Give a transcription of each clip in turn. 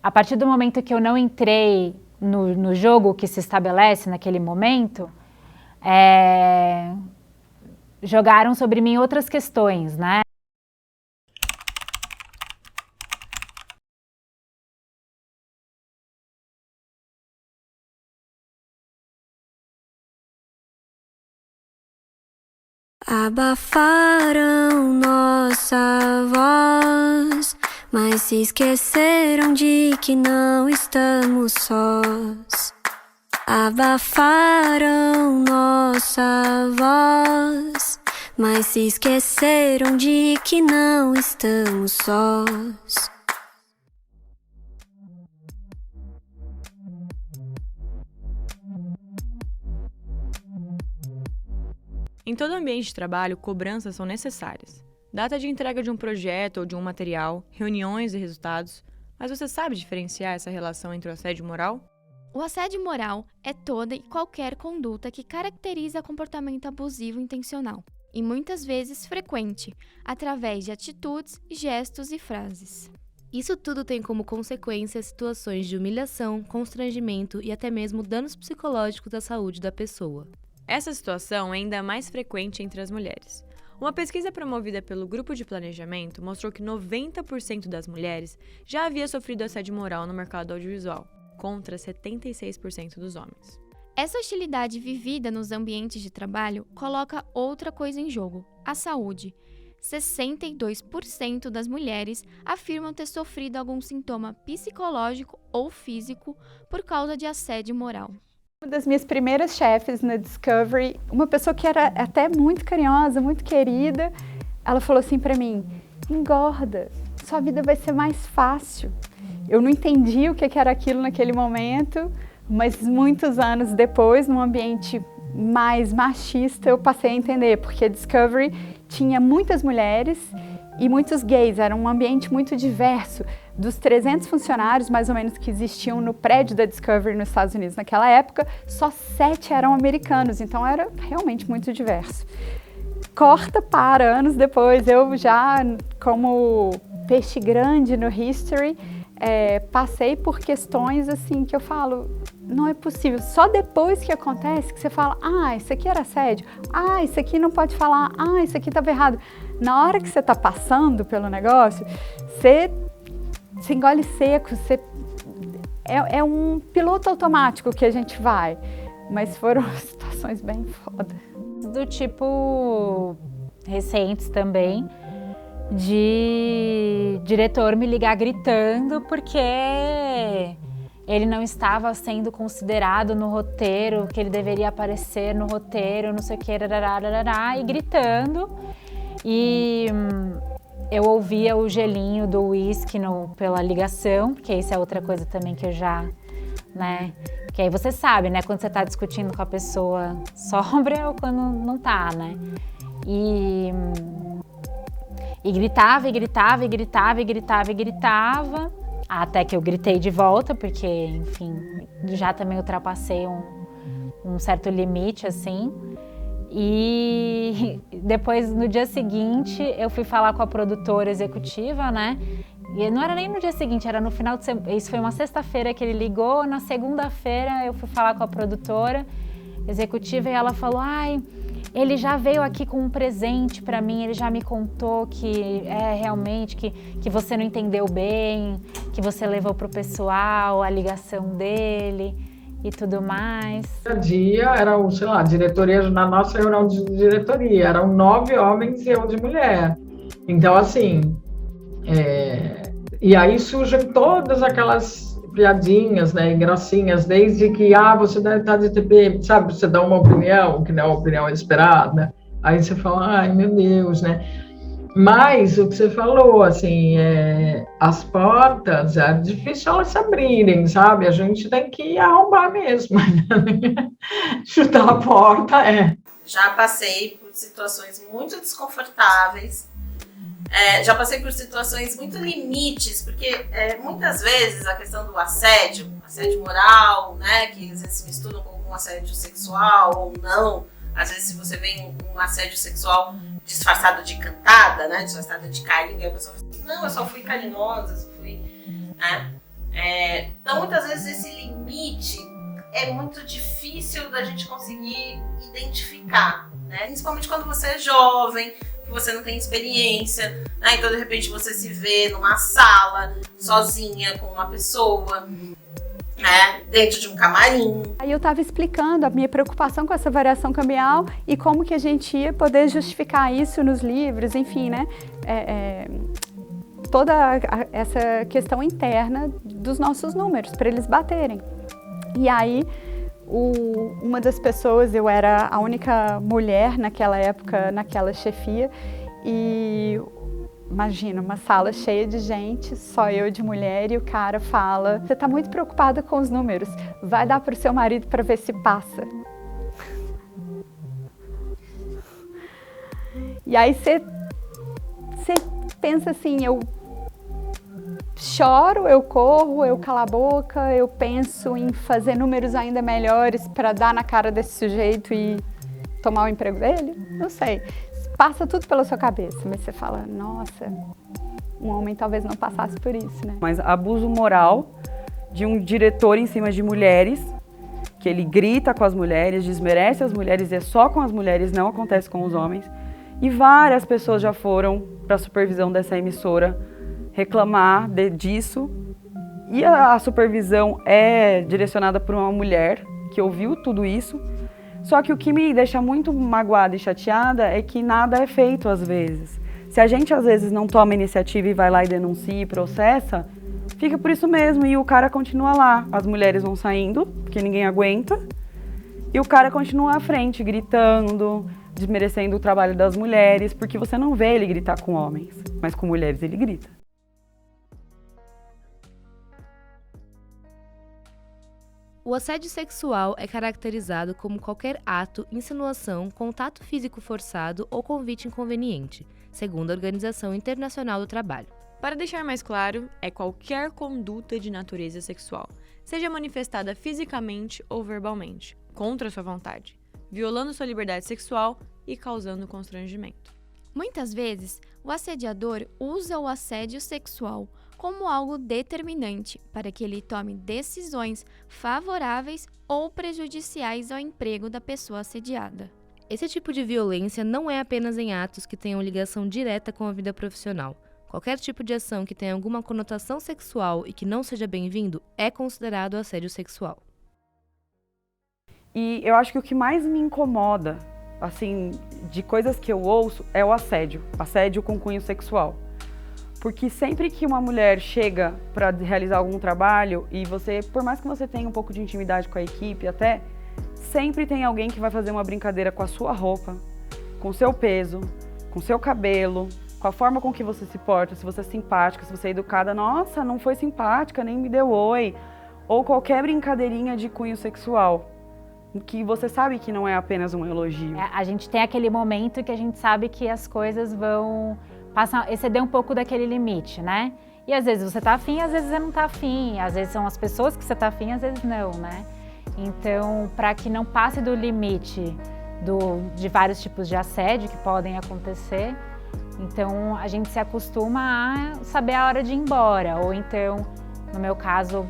a partir do momento que eu não entrei no jogo que se estabelece naquele momento, jogaram sobre mim outras questões, né? Abafaram nossa voz, mas se esqueceram de que não estamos sós. Abafaram nossa voz, mas se esqueceram de que não estamos sós. Em todo ambiente de trabalho, cobranças são necessárias. Data de entrega de um projeto ou de um material, reuniões e resultados. Mas você sabe diferenciar essa relação entre o assédio moral? O assédio moral é toda e qualquer conduta que caracteriza comportamento abusivo intencional, e muitas vezes frequente, através de atitudes, gestos e frases. Isso tudo tem como consequência situações de humilhação, constrangimento e até mesmo danos psicológicos à saúde da pessoa. Essa situação é ainda mais frequente entre as mulheres. Uma pesquisa promovida pelo Grupo de Planejamento mostrou que 90% das mulheres já havia sofrido assédio moral no mercado audiovisual, contra 76% dos homens. Essa hostilidade vivida nos ambientes de trabalho coloca outra coisa em jogo: a saúde. 62% das mulheres afirmam ter sofrido algum sintoma psicológico ou físico por causa de assédio moral. Uma das minhas primeiras chefes na Discovery, uma pessoa que era até muito carinhosa, muito querida, ela falou assim para mim: engorda, sua vida vai ser mais fácil. Eu não entendi o que era aquilo naquele momento, mas muitos anos depois, num ambiente mais machista, eu passei a entender, porque a Discovery tinha muitas mulheres e muitos gays, era um ambiente muito diverso. Dos 300 funcionários, mais ou menos, que existiam no prédio da Discovery nos Estados Unidos naquela época, só 7 eram americanos, então era realmente muito diverso. Corta para anos depois, eu já, como peixe grande no History, passei por questões assim que eu falo, não é possível. Só depois que acontece que você fala, isso aqui era assédio, isso aqui não pode falar, isso aqui estava errado. Na hora que você está passando pelo negócio, você engole seco, é um piloto automático que a gente vai, mas foram situações bem foda. Do tipo, recentes também, de diretor me ligar gritando porque ele não estava sendo considerado no roteiro, que ele deveria aparecer no roteiro, não sei o que, e gritando. E eu ouvia o gelinho do uísque pela ligação, porque isso é outra coisa também que eu já, né? Porque aí você sabe, né? Quando você tá discutindo com a pessoa sóbria ou quando não tá, né? E gritava, e gritava, e gritava, e gritava, e gritava, até que eu gritei de volta, porque, enfim, já também ultrapassei um certo limite, assim. E depois, no dia seguinte, eu fui falar com a produtora executiva, né? E não era nem no dia seguinte, era no final de semana. Isso foi uma sexta-feira que ele ligou, na segunda-feira eu fui falar com a produtora executiva e ela falou: ele já veio aqui com um presente para mim, ele já me contou que realmente que você não entendeu bem, que você levou pro pessoal a ligação dele e tudo mais. Dia eram, sei lá, diretoria, na nossa reunião de diretoria, eram 9 homens e eu de mulher. Então, assim, e aí surgem todas aquelas piadinhas, né, gracinhas, desde que, você deve estar de TPM, sabe, você dá uma opinião, que não é uma opinião esperada, aí você fala, meu Deus, né, mas o que você falou, assim, as portas, é difícil elas se abrirem, sabe, a gente tem que arrombar mesmo, chutar a porta, Já passei por situações muito desconfortáveis, já passei por situações muito limites, porque muitas vezes a questão do assédio moral, né, que às vezes se mistura com um assédio sexual ou não, às vezes se você vê um assédio sexual disfarçado de cantada, né, disfarçado de carinho, e a pessoa fala, não, eu só fui carinhosa, eu só fui, né, Então, muitas vezes, esse limite é muito difícil da gente conseguir identificar, né? Principalmente quando você é jovem, que você não tem experiência, né? Então, de repente, você se vê numa sala, sozinha, com uma pessoa, né? Dentro de um camarim. Aí eu estava explicando a minha preocupação com essa variação cambial e como que a gente ia poder justificar isso nos livros, enfim, né? Toda essa questão interna dos nossos números, para eles baterem. E aí, uma das pessoas, eu era a única mulher naquela época, naquela chefia, e imagina, uma sala cheia de gente, só eu de mulher, e o cara fala: você está muito preocupada com os números, vai dar para o seu marido para ver se passa. E aí você pensa assim, eu choro, eu corro, eu calo a boca, eu penso em fazer números ainda melhores para dar na cara desse sujeito e tomar o emprego dele? Não sei. Passa tudo pela sua cabeça, mas você fala, nossa, um homem talvez não passasse por isso, né? Mas abuso moral de um diretor em cima de mulheres, que ele grita com as mulheres, desmerece as mulheres, e é só com as mulheres, não acontece com os homens. E várias pessoas já foram para a supervisão dessa emissora reclamar disso, e a supervisão é direcionada por uma mulher que ouviu tudo isso. Só que o que me deixa muito magoada e chateada é que nada é feito às vezes. Se a gente às vezes não toma iniciativa e vai lá e denuncia e processa, fica por isso mesmo e o cara continua lá. As mulheres vão saindo, porque ninguém aguenta, e o cara continua à frente, gritando, desmerecendo o trabalho das mulheres, porque você não vê ele gritar com homens, mas com mulheres ele grita. O assédio sexual é caracterizado como qualquer ato, insinuação, contato físico forçado ou convite inconveniente, segundo a Organização Internacional do Trabalho. Para deixar mais claro, é qualquer conduta de natureza sexual, seja manifestada fisicamente ou verbalmente, contra sua vontade, violando sua liberdade sexual e causando constrangimento. Muitas vezes, o assediador usa o assédio sexual como algo determinante para que ele tome decisões favoráveis ou prejudiciais ao emprego da pessoa assediada. Esse tipo de violência não é apenas em atos que tenham ligação direta com a vida profissional. Qualquer tipo de ação que tenha alguma conotação sexual e que não seja bem-vindo é considerado assédio sexual. E eu acho que o que mais me incomoda, assim, de coisas que eu ouço, é o assédio com cunho sexual. Porque sempre que uma mulher chega para realizar algum trabalho e você, por mais que você tenha um pouco de intimidade com a equipe até, sempre tem alguém que vai fazer uma brincadeira com a sua roupa, com o seu peso, com o seu cabelo, com a forma com que você se porta, se você é simpática, se você é educada. Nossa, não foi simpática, nem me deu oi. Ou qualquer brincadeirinha de cunho sexual, que você sabe que não é apenas um elogio. A gente tem aquele momento que a gente sabe que as coisas vão exceder um pouco daquele limite, né? E às vezes você tá afim, às vezes você não tá afim. Às vezes são as pessoas que você tá afim, às vezes não, né? Então, para que não passe do limite de vários tipos de assédio que podem acontecer, então a gente se acostuma a saber a hora de ir embora. Ou então, no meu caso,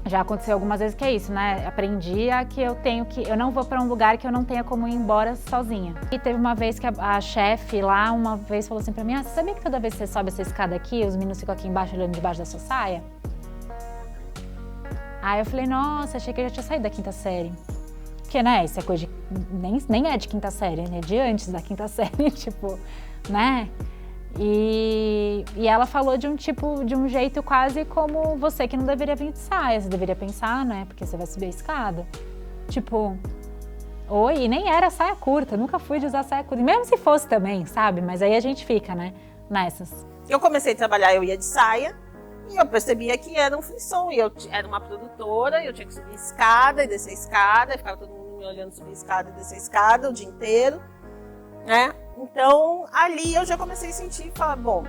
já aconteceu algumas vezes que é isso, né? Aprendi que eu não vou para um lugar que eu não tenha como ir embora sozinha. E teve uma vez que a chefe lá, uma vez falou assim pra mim: você sabia que toda vez que você sobe essa escada aqui, os meninos ficam aqui embaixo olhando debaixo da sua saia? Aí eu falei, nossa, achei que eu já tinha saído da quinta série. Porque, né, isso é coisa de... Nem é de quinta série, né? De antes da quinta série, tipo, né? E ela falou de um jeito quase como você que não deveria vir de saia, você deveria pensar, né? Porque você vai subir a escada. Tipo, oi, e nem era saia curta, nunca fui de usar saia curta. E mesmo se fosse também, sabe? Mas aí a gente fica, né? Nessas. Eu comecei a trabalhar, eu ia de saia, e eu percebia que era um frisson. E eu era uma produtora, e eu tinha que subir escada e descer escada, e ficava todo mundo me olhando subir escada e descer escada o dia inteiro, né? Então, ali eu já comecei a sentir e falar, bom,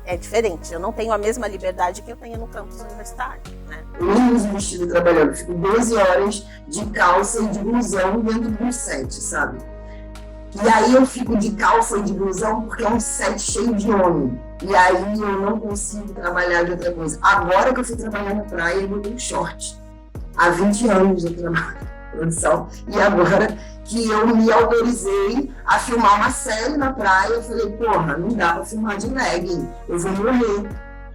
é diferente, eu não tenho a mesma liberdade que eu tenho no campus universitário, né? Eu não uso vestido trabalhando, fico 12 horas de calça e de blusão dentro do set, sabe? E aí eu fico de calça e de blusão porque é um set cheio de homem. E aí eu não consigo trabalhar de outra coisa. Agora que eu fui trabalhar na praia, eu botei um short. Há 20 anos eu trabalho em produção. E agora que eu me autorizei a filmar uma série na praia, eu falei, porra, não dá pra filmar de legging. Eu vou morrer.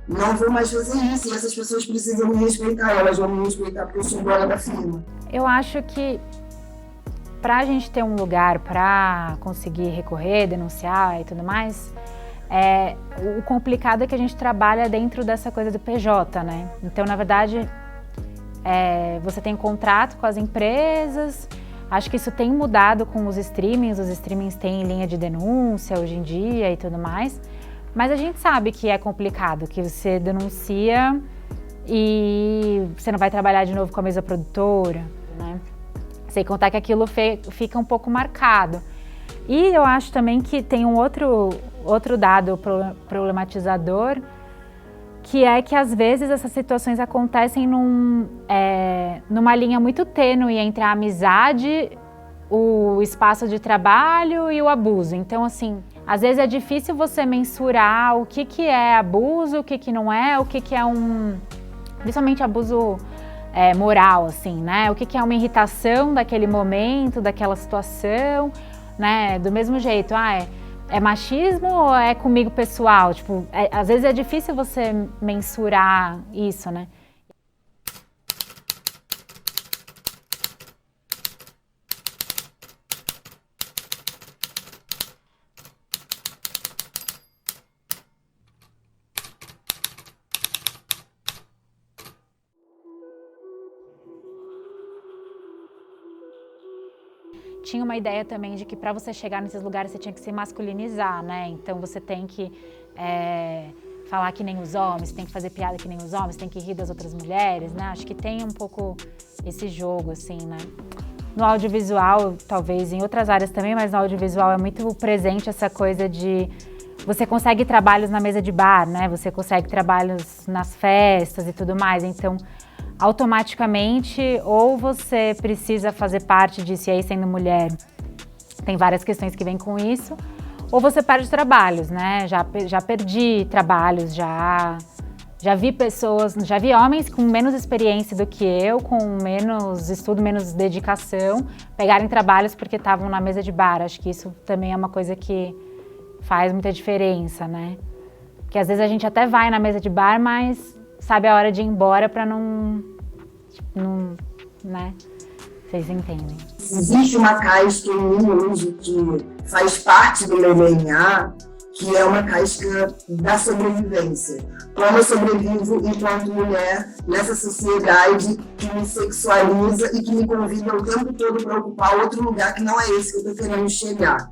Não vou mais fazer isso. E essas pessoas precisam me respeitar. Elas vão me respeitar porque eu sou dona da firma. Eu acho que para a gente ter um lugar para conseguir recorrer, denunciar e tudo mais, o complicado é que a gente trabalha dentro dessa coisa do PJ, né? Então, na verdade, você tem contrato com as empresas. Acho que isso tem mudado com os streamings têm linha de denúncia hoje em dia e tudo mais. Mas a gente sabe que é complicado, que você denuncia e você não vai trabalhar de novo com a mesma produtora, né? Sem contar que aquilo fica um pouco marcado. E eu acho também que tem um outro dado problematizador, que é que às vezes essas situações acontecem numa linha muito tênue entre a amizade, o espaço de trabalho e o abuso. Então, assim, às vezes é difícil você mensurar o que é abuso, o que não é, o que é principalmente abuso moral, assim, né? O que é uma irritação daquele momento, daquela situação, né? Do mesmo jeito, é machismo ou é comigo pessoal? Tipo, às vezes é difícil você mensurar isso, né? Tinha uma ideia também de que para você chegar nesses lugares você tinha que se masculinizar, né? Então você tem que falar que nem os homens, tem que fazer piada que nem os homens, tem que rir das outras mulheres, né? Acho que tem um pouco esse jogo, assim, né? No audiovisual, talvez em outras áreas também, mas no audiovisual é muito presente essa coisa de você consegue trabalhos na mesa de bar, né? Você consegue trabalhos nas festas e tudo mais, então automaticamente, ou você precisa fazer parte disso, e aí sendo mulher, tem várias questões que vêm com isso, ou você perde trabalhos, né? Já perdi trabalhos, já vi pessoas, já vi homens com menos experiência do que eu, com menos estudo, menos dedicação, pegarem trabalhos porque estavam na mesa de bar. Acho que isso também é uma coisa que faz muita diferença, né? Porque às vezes a gente até vai na mesa de bar, mas sabe a hora de ir embora para não, né? Vocês entendem. Existe uma casca em mim hoje que faz parte do meu DNA, que é uma casca da sobrevivência. Como eu sobrevivo enquanto mulher nessa sociedade que me sexualiza e que me convida o tempo todo para ocupar outro lugar que não é esse que eu estou querendo chegar.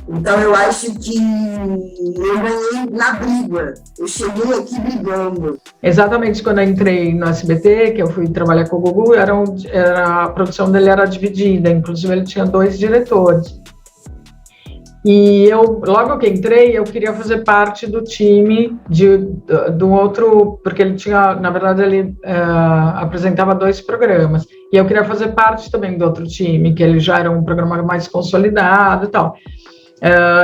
Então, eu acho que eu ganhei na briga. Eu cheguei aqui brigando. Exatamente quando eu entrei no SBT, que eu fui trabalhar com o Gugu, a produção dele era dividida. Inclusive, ele tinha 2 diretores. E eu, logo que entrei, eu queria fazer parte do time do outro, porque ele tinha, na verdade, ele apresentava 2 programas. E eu queria fazer parte também do outro time, que ele já era um programa mais consolidado e tal.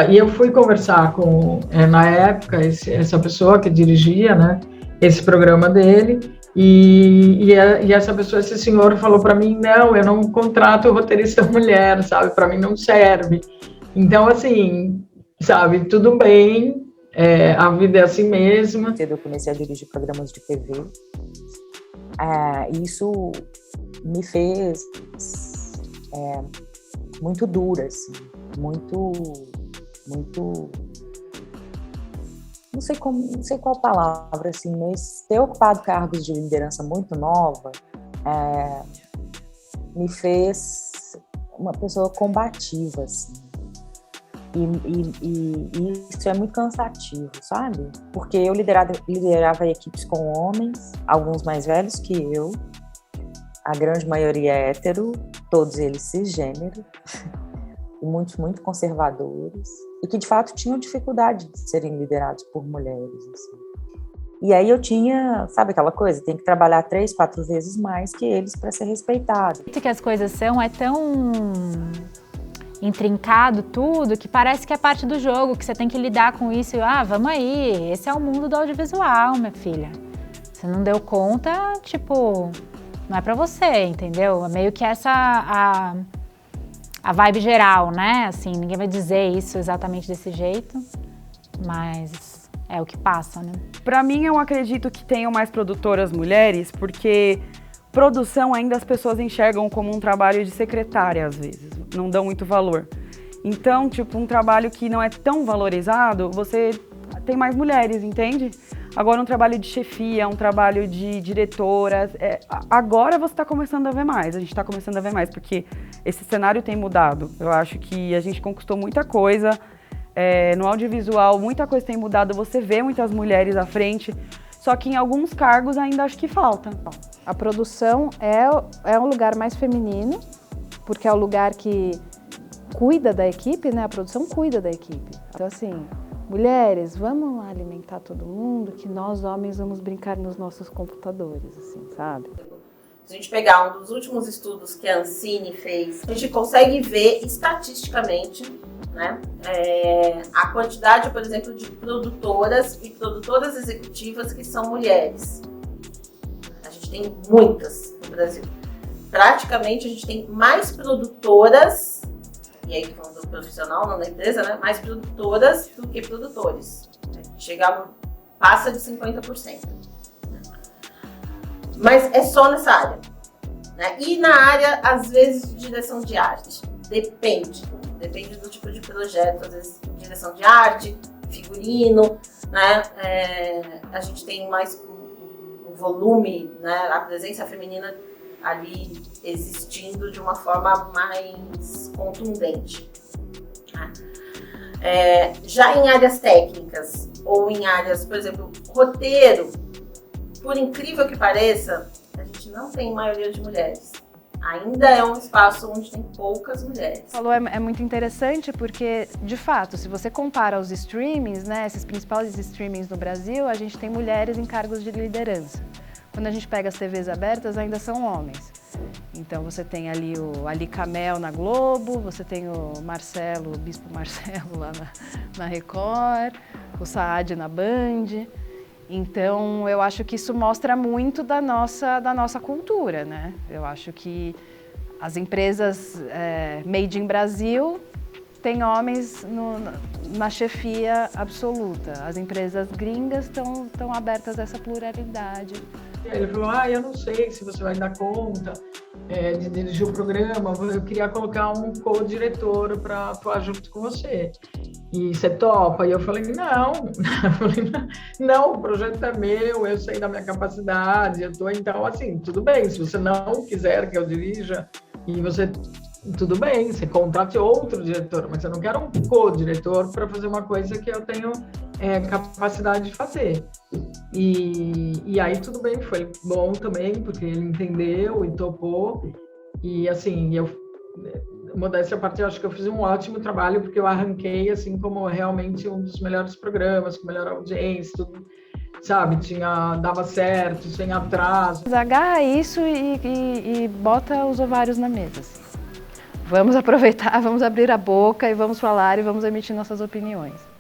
E eu fui conversar com, na época, essa pessoa que dirigia, né, esse programa dele, e essa pessoa, esse senhor, falou para mim, não, eu não contrato roteirista mulher, sabe, para mim não serve. Então, assim, sabe, tudo bem, a vida é assim mesmo. Eu comecei a dirigir programas de TV, isso me fez muito dura, assim. Muito, não sei qual palavra, assim, mas ter ocupado cargos de liderança muito nova me fez uma pessoa combativa, assim, e isso é muito cansativo, sabe? Porque eu liderava equipes com homens, alguns mais velhos que eu, a grande maioria hétero, todos eles cisgênero, muitos muito conservadores, e que de fato tinham dificuldade de serem liderados por mulheres, assim. E aí eu tinha, sabe aquela coisa, tem que trabalhar 3, 4 vezes mais que eles para ser respeitado. O que as coisas são é tão intrincado tudo, que parece que é parte do jogo, que você tem que lidar com isso. Vamos aí, esse é o mundo do audiovisual, minha filha. Você não deu conta, tipo, não é pra você, entendeu? É meio que essa a vibe geral, né? Assim, ninguém vai dizer isso exatamente desse jeito, mas é o que passa, né? Pra mim, eu acredito que tenham mais produtoras mulheres, porque produção ainda as pessoas enxergam como um trabalho de secretária, às vezes, não dão muito valor. Então, tipo, um trabalho que não é tão valorizado, você tem mais mulheres, entende? Agora, um trabalho de chefia, um trabalho de diretora, agora você está começando a ver mais, a gente está começando a ver mais, porque esse cenário tem mudado. Eu acho que a gente conquistou muita coisa, no audiovisual muita coisa tem mudado, você vê muitas mulheres à frente, só que em alguns cargos ainda acho que falta. A produção é um lugar mais feminino, porque é o lugar que cuida da equipe, né? A produção cuida da equipe. Então, assim, mulheres, vamos lá alimentar todo mundo, que nós homens vamos brincar nos nossos computadores, assim, sabe? Se a gente pegar um dos últimos estudos que a Ancine fez, a gente consegue ver estatisticamente, né, a quantidade, por exemplo, de produtoras e produtoras executivas que são mulheres. A gente tem muitas no Brasil. Praticamente a gente tem mais produtoras, e aí falando do profissional, não da empresa, né, mais produtoras do que produtores. Passa de 50%. Mas é só nessa área, né? E na área, às vezes, de direção de arte. Depende do tipo de projeto, às vezes direção de arte, figurino, né? A gente tem mais um volume, né? A presença feminina ali existindo de uma forma mais contundente. Né? Já em áreas técnicas ou em áreas, por exemplo, roteiro, por incrível que pareça, a gente não tem maioria de mulheres. Ainda é um espaço onde tem poucas mulheres. Falou, é muito interessante porque, de fato, se você compara os streamings, né, esses principais streamings no Brasil, a gente tem mulheres em cargos de liderança. Quando a gente pega as TVs abertas, ainda são homens. Então você tem ali o Ali Camel na Globo, você tem o Marcelo, o Bispo Marcelo lá na Record, o Saad na Band. Então, eu acho que isso mostra muito da nossa cultura, né? Eu acho que as empresas made in Brasil têm homens na chefia absoluta. As empresas gringas estão abertas a essa pluralidade. Ele falou, eu não sei se você vai dar conta de dirigir o programa, eu queria colocar um co-diretor para atuar junto com você. E você topa? E eu falei, não, o projeto é meu, eu sei da minha capacidade, então, assim, tudo bem, se você não quiser que eu dirija, e você, tudo bem, você contrate outro diretor, mas eu não quero um co-diretor para fazer uma coisa que eu tenho capacidade de fazer. E aí tudo bem, foi bom também, porque ele entendeu e topou, e assim, modéstia à parte, eu acho que eu fiz um ótimo trabalho, porque eu arranquei, assim, como realmente um dos melhores programas, com melhor audiência, tudo, sabe, dava certo, sem atraso. Agarra isso e bota os ovários na mesa. Assim. Vamos aproveitar, vamos abrir a boca e vamos falar e vamos emitir nossas opiniões.